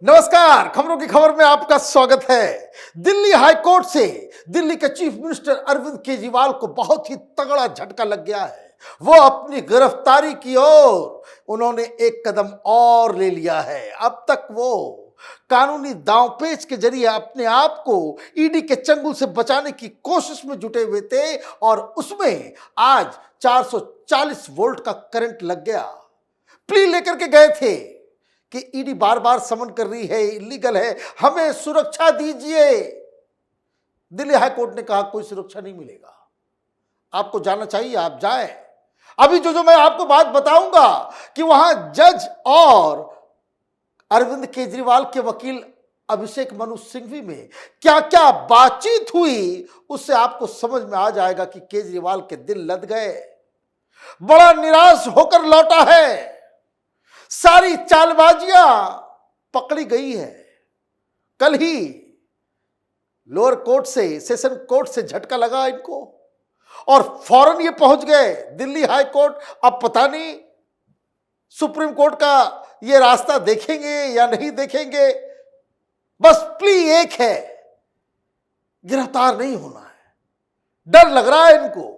नमस्कार, खबरों की खबर में आपका स्वागत है। दिल्ली हाईकोर्ट से दिल्ली के चीफ मिनिस्टर अरविंद केजरीवाल को बहुत ही तगड़ा झटका लग गया है। वो अपनी गिरफ्तारी की ओर उन्होंने एक कदम और ले लिया है। अब तक वो कानूनी दांवपेच के जरिए अपने आप को ईडी के चंगुल से बचाने की कोशिश में जुटे हुए थे और उसमें आज 440 वोल्ट का करंट लग गया। प्ली लेकर के गए थे कि ईडी बार बार समन कर रही है, इलीगल है, हमें सुरक्षा दीजिए। दिल्ली हाईकोर्ट ने कहा कोई सुरक्षा नहीं मिलेगा, आपको जाना चाहिए, आप जाएं। अभी जो मैं आपको बात बताऊंगा कि वहां जज और अरविंद केजरीवाल के वकील अभिषेक मनु सिंघवी में क्या क्या बातचीत हुई, उससे आपको समझ में आ जाएगा कि केजरीवाल के दिल लद गए, बड़ा निराश होकर लौटा है। सारी चालबाजियां पकड़ी गई है। कल ही लोअर कोर्ट से, सेशन कोर्ट से झटका लगा इनको और फौरन ये पहुंच गए दिल्ली हाई कोर्ट। अब पता नहीं सुप्रीम कोर्ट का ये रास्ता देखेंगे या नहीं देखेंगे। बस प्ली एक है, गिरफ्तार नहीं होना है। डर लग रहा है इनको,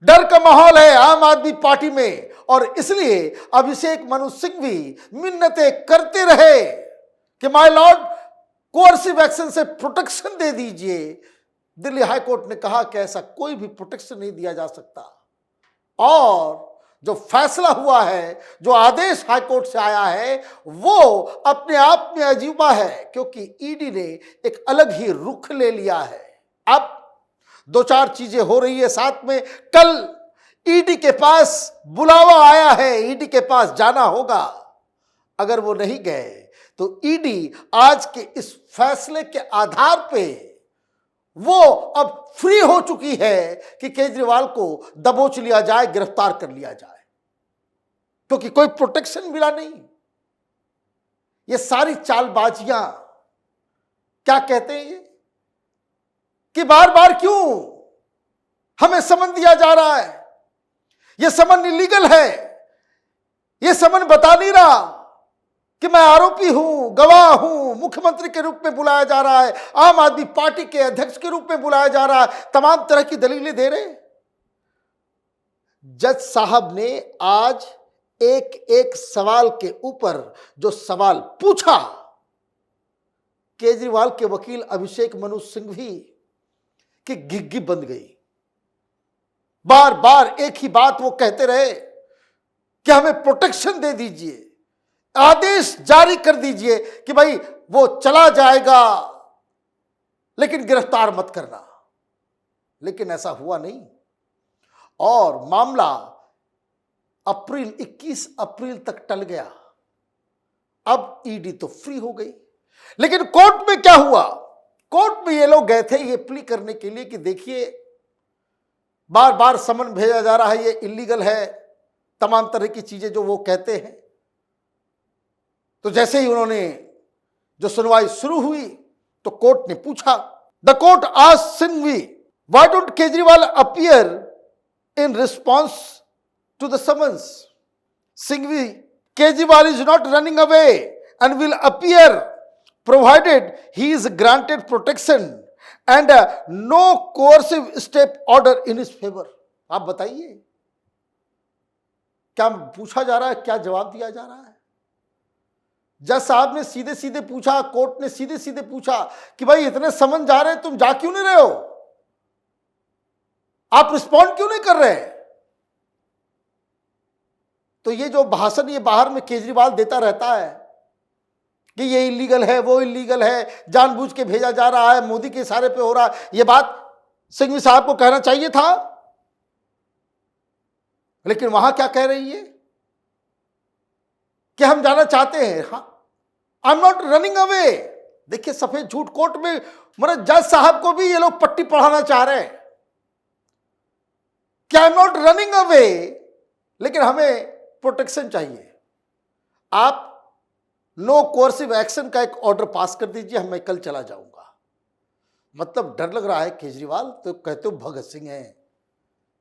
डर का माहौल है आम आदमी पार्टी में और इसलिए अभिषेक मनु सिंघवी मिन्नतें करते रहे कि माय लॉर्ड कोर्सिव एक्शन से प्रोटेक्शन दे दीजिए। दिल्ली हाईकोर्ट ने कहा कि ऐसा कोई भी प्रोटेक्शन नहीं दिया जा सकता और जो फैसला हुआ है, जो आदेश हाईकोर्ट से आया है, वो अपने आप में अजीबा है क्योंकि ईडी ने एक अलग ही रुख ले लिया है। अब दो चार चीजें हो रही है साथ में। कल ईडी के पास बुलावा आया है, ईडी के पास जाना होगा। अगर वो नहीं गए तो ईडी आज के इस फैसले के आधार पे वो अब फ्री हो चुकी है कि केजरीवाल को दबोच लिया जाए, गिरफ्तार कर लिया जाए, क्योंकि कोई प्रोटेक्शन मिला नहीं। ये सारी चालबाजियां क्या कहते हैं ये कि बार बार क्यों हमें समन दिया जा रहा है, यह समन इलीगल है, यह समन बता नहीं रहा कि मैं आरोपी हूं, गवाह हूं, मुख्यमंत्री के रूप में बुलाया जा रहा है, आम आदमी पार्टी के अध्यक्ष के रूप में बुलाया जा रहा है, तमाम तरह की दलीलें दे रहे। जज साहब ने आज एक एक सवाल के ऊपर जो सवाल पूछा, केजरीवाल के वकील अभिषेक मनु सिंघवी की घिग्गी बंद गई। बार बार एक ही बात वो कहते रहे कि हमें प्रोटेक्शन दे दीजिए, आदेश जारी कर दीजिए कि भाई वो चला जाएगा लेकिन गिरफ्तार मत करना। लेकिन ऐसा हुआ नहीं और मामला 21 अप्रैल तक टल गया। अब ईडी तो फ्री हो गई, लेकिन कोर्ट में क्या हुआ? कोर्ट में ये लोग गए थे ये प्ली करने के लिए कि देखिए बार बार समन भेजा जा रहा है, ये इलीगल है, तमाम तरह की चीजें जो वो कहते हैं। तो जैसे ही उन्होंने जो सुनवाई शुरू हुई तो कोर्ट ने पूछा, the court asked Singhvi why don't Kejriwal appear in response to the summons. Singhvi, Kejriwal is not running away and will appear provided he is granted protection and no coercive step order in his favor। आप बताइए क्या पूछा जा रहा है, क्या जवाब दिया जा रहा है? जज साहब ने सीधे सीधे पूछा, कोर्ट ने सीधे सीधे पूछा कि भाई इतने समन जा रहे हैं, तुम जा क्यों नहीं रहे हो, आप रिस्पॉन्ड क्यों नहीं कर रहे? तो ये जो भाषण ये बाहर में केजरीवाल देता रहता है कि ये इलीगल है, वो इलीगल है, जानबूझ के भेजा जा रहा है, मोदी के इशारे पे हो रहा है, ये बात सिंघवी साहब को कहना चाहिए था। लेकिन वहां क्या कह रही है कि हम जाना चाहते हैं, I am not running away. देखिए सफेद झूठ, कोर्ट में मतलब जज साहब को भी ये लोग पट्टी पढ़ाना चाह रहे हैं कि I am not running away, लेकिन हमें प्रोटेक्शन चाहिए। आप नो कोर्सिव एक्शन का एक ऑर्डर पास कर दीजिए, मैं कल चला जाऊंगा। मतलब डर लग रहा है केजरीवाल, तो कहते हो भगत सिंह है,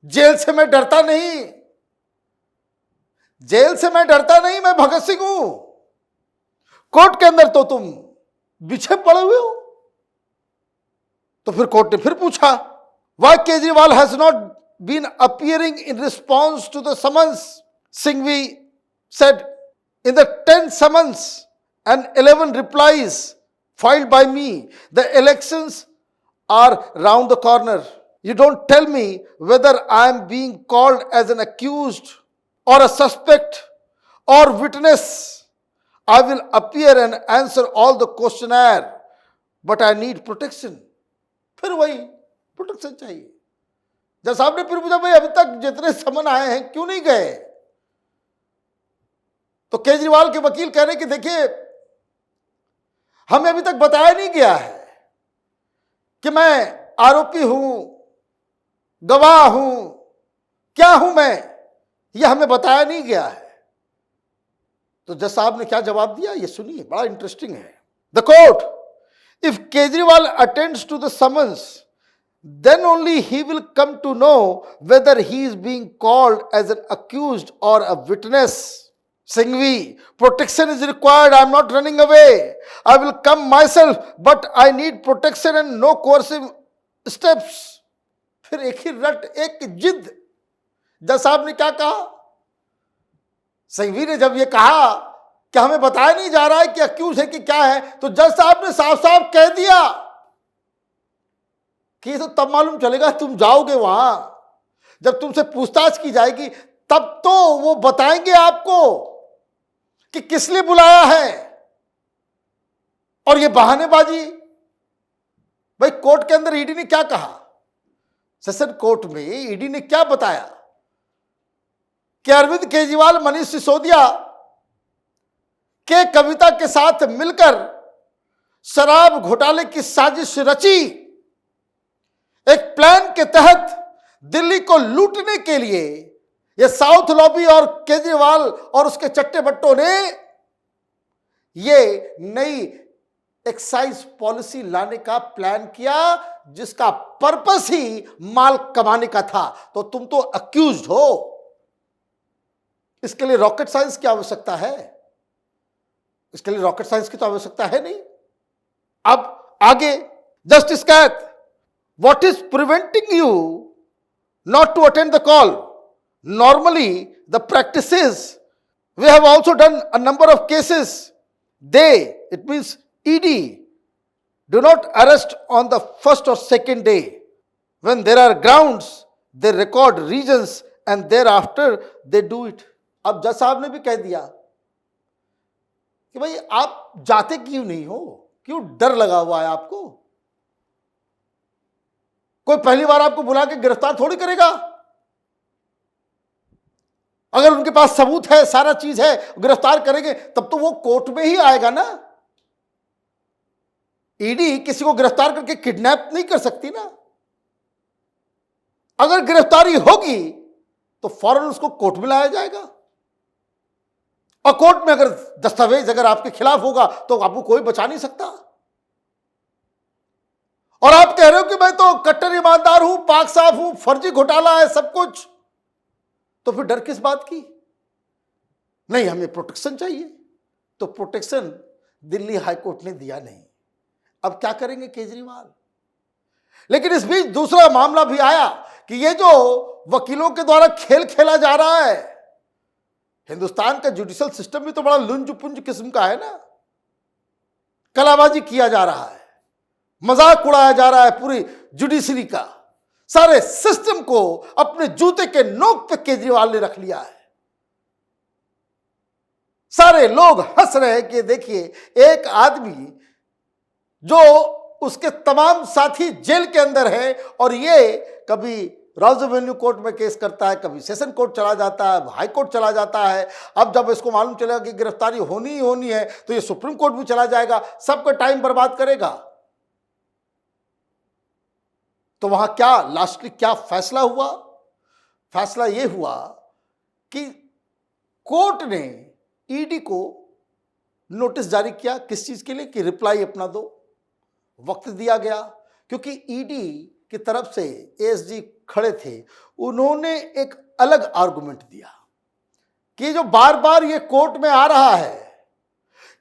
जेल से मैं डरता नहीं, जेल से मैं डरता नहीं, मैं भगत सिंह हूं। कोर्ट के अंदर तो तुम बिछे पड़े हुए हो। तो फिर कोर्ट ने फिर पूछा, why Kejriwal has not been appearing in response to the summons? Singhvi said, in the 10 summons and 11 replies filed by me, the elections are round the corner. You don't tell me whether I am being called as an accused or a suspect or witness. I will appear and answer all the questionnaire, but I need protection. फिर वही protection चाहिए। जज साहब ने फिर पूछा, भाई अभी तक जितने समन आए हैं क्यों नहीं गए? तो केजरीवाल के वकील कह रहे कि देखिए, हमें अभी तक बताया नहीं गया है कि मैं आरोपी हूं, गवाह हूं, क्या हूं मैं, यह हमें बताया नहीं गया है। तो जज साहब ने क्या जवाब दिया, ये सुनिए, बड़ा इंटरेस्टिंग है। The court, if Kejriwal attends to the summons, then only he will come to know whether he is being called as an accused or a witness. Singhvi, protection is required. I am not running away. I will come myself, but I need protection and no coercive steps. फिर एक ही रट, एक जिद। जज साहब ने क्या कहा? सिंघवी ने जब ये कहा कि हमें बताया नहीं जा रहा है कि अक्यूज है कि क्या है, तो जज साहब ने साफ साफ कह दिया कि ये तो तब मालूम चलेगा तुम जाओगे वहां, जब तुमसे पूछताछ की जाएगी, तब तो वो बताएंगे आपको कि किस लिए बुलाया है। और ये बहानेबाजी, भाई कोर्ट के अंदर ईडी ने क्या कहा, सेशन कोर्ट में ईडी ने क्या बताया कि अरविंद केजरीवाल मनीष सिसोदिया के कविता के साथ मिलकर शराब घोटाले की साजिश रची, एक प्लान के तहत दिल्ली को लूटने के लिए ये साउथ लॉबी और केजरीवाल और उसके चट्टे बट्टों ने ये नई एक्साइज पॉलिसी लाने का प्लान किया, जिसका पर्पस ही माल कमाने का था। तो तुम तो अक्यूज्ड हो, इसके लिए रॉकेट साइंस की आवश्यकता है? इसके लिए रॉकेट साइंस की तो आवश्यकता है नहीं। अब आगे justice Kait, what is preventing you not to attend the call? Normally, the practice is, we have also done a number of cases. They, it means ED, do not arrest on the first or second day. When there are grounds, they record reasons and thereafter they do it. अब जज साहब ने भी कह दिया कि भाई आप जाते क्यों नहीं हो, क्यों डर लगा हुआ है आपको? कोई पहली बार आपको बुला के गिरफ्तार थोड़ी करेगा। अगर उनके पास सबूत है, सारा चीज है, गिरफ्तार करेंगे, तब तो वो कोर्ट में ही आएगा ना। ईडी किसी को गिरफ्तार करके किडनैप नहीं कर सकती ना। अगर गिरफ्तारी होगी तो फौरन उसको कोर्ट में लाया जाएगा, और कोर्ट में अगर दस्तावेज अगर आपके खिलाफ होगा तो आपको कोई बचा नहीं सकता। और आप कह रहे हो कि मैं तो कट्टर ईमानदार हूं, पाक साफ हूं, फर्जी घोटाला है सब कुछ, तो फिर डर किस बात की? नहीं, हमें प्रोटेक्शन चाहिए। तो प्रोटेक्शन दिल्ली हाईकोर्ट ने दिया नहीं। अब क्या करेंगे केजरीवाल? लेकिन इस बीच दूसरा मामला भी आया कि ये जो वकीलों के द्वारा खेल खेला जा रहा है, हिंदुस्तान का जुडिशियल सिस्टम भी तो बड़ा लुंज पुंज किस्म का है ना। कलाबाजी किया जा रहा है, मजाक उड़ाया जा रहा है पूरी जुडिशरी का। सारे सिस्टम को अपने जूते के नोक पे केजरीवाल ने रख लिया है। सारे लोग हंस रहे हैं कि देखिए, एक आदमी जो उसके तमाम साथी जेल के अंदर है, और ये कभी राउज एवेन्यू कोर्ट में केस करता है, कभी सेशन कोर्ट चला जाता है, हाई कोर्ट चला जाता है। अब जब इसको मालूम चलेगा कि गिरफ्तारी होनी ही होनी है तो ये सुप्रीम कोर्ट भी चला जाएगा, सबका टाइम बर्बाद करेगा। तो वहां क्या लास्टली क्या फैसला हुआ? फैसला यह हुआ कि कोर्ट ने ईडी को नोटिस जारी किया। किस चीज के लिए? कि रिप्लाई अपना दो। वक्त दिया गया, क्योंकि ईडी की तरफ से एएसजी खड़े थे, उन्होंने एक अलग आर्गुमेंट दिया कि जो बार बार ये कोर्ट में आ रहा है,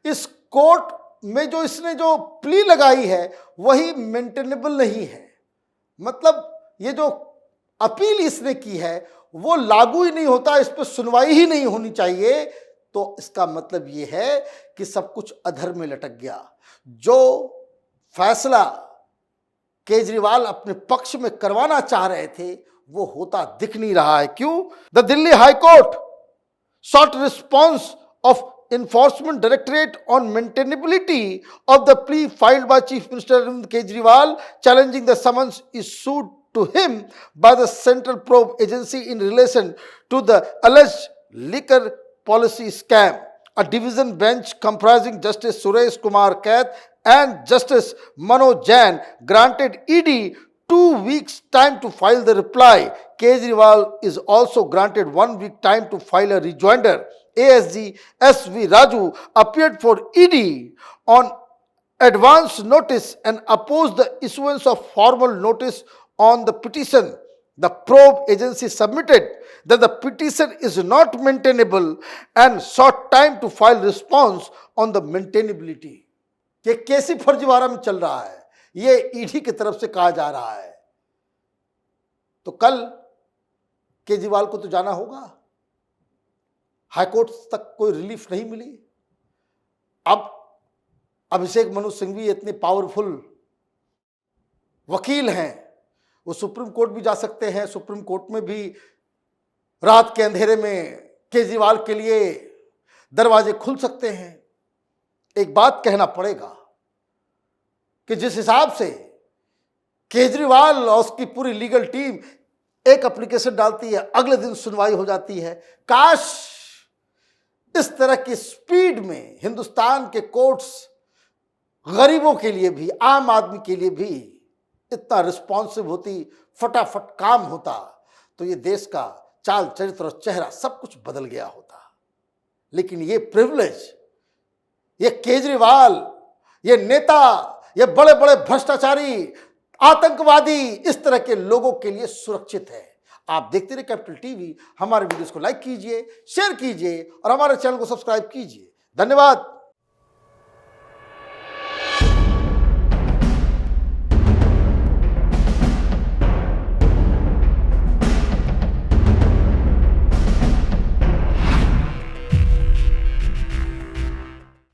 इस कोर्ट में जो इसने जो प्ली लगाई है वही मेंटेनेबल नहीं है। मतलब ये जो अपील इसने की है वो लागू ही नहीं होता, इस पर सुनवाई ही नहीं होनी चाहिए। तो इसका मतलब ये है कि सब कुछ अधर में लटक गया। जो फैसला केजरीवाल अपने पक्ष में करवाना चाह रहे थे वो होता दिख नहीं रहा है। क्यों? The Delhi high court sought response of Enforcement Directorate on maintainability of the plea filed by Chief Minister Arvind Kejriwal challenging the summons issued to him by the Central Probe Agency in relation to the alleged liquor policy scam. A division bench comprising Justice Suresh Kumar Kaith and Justice Manoj Jain granted ED 2 weeks time to file the reply. Kejriwal is also granted 1 week time to file a rejoinder. ASG SV Raju appeared for ED on advance notice and opposed the issuance of formal notice on the petition. The probe agency submitted that the petition is not maintainable and sought time to file response on the maintainability. ये कैसी फर्जीवाड़ा में चल रहा है, ये ED की तरफ से कहा जा रहा है। तो कल केजरीवाल को तो जाना होगा, हाईकोर्ट तक कोई रिलीफ नहीं मिली। अब अभिषेक मनु सिंघवी इतने पावरफुल वकील हैं, वो सुप्रीम कोर्ट भी जा सकते हैं। सुप्रीम कोर्ट में भी रात के अंधेरे में केजरीवाल के लिए दरवाजे खुल सकते हैं। एक बात कहना पड़ेगा कि जिस हिसाब से केजरीवाल और उसकी पूरी लीगल टीम एक एप्लीकेशन डालती है, अगले दिन सुनवाई हो जाती है। काश इस तरह की स्पीड में हिंदुस्तान के कोर्ट्स गरीबों के लिए भी, आम आदमी के लिए भी इतना रिस्पॉन्सिव होती, फटाफट काम होता, तो ये देश का चाल चरित्र और चेहरा सब कुछ बदल गया होता। लेकिन ये प्रिविलेज, ये केजरीवाल, ये नेता, ये बड़े बड़े भ्रष्टाचारी, आतंकवादी, इस तरह के लोगों के लिए सुरक्षित है। आप देखते रहिए कैपिटल टीवी। हमारे वीडियोस को लाइक कीजिए, शेयर कीजिए और हमारे चैनल को सब्सक्राइब कीजिए। धन्यवाद।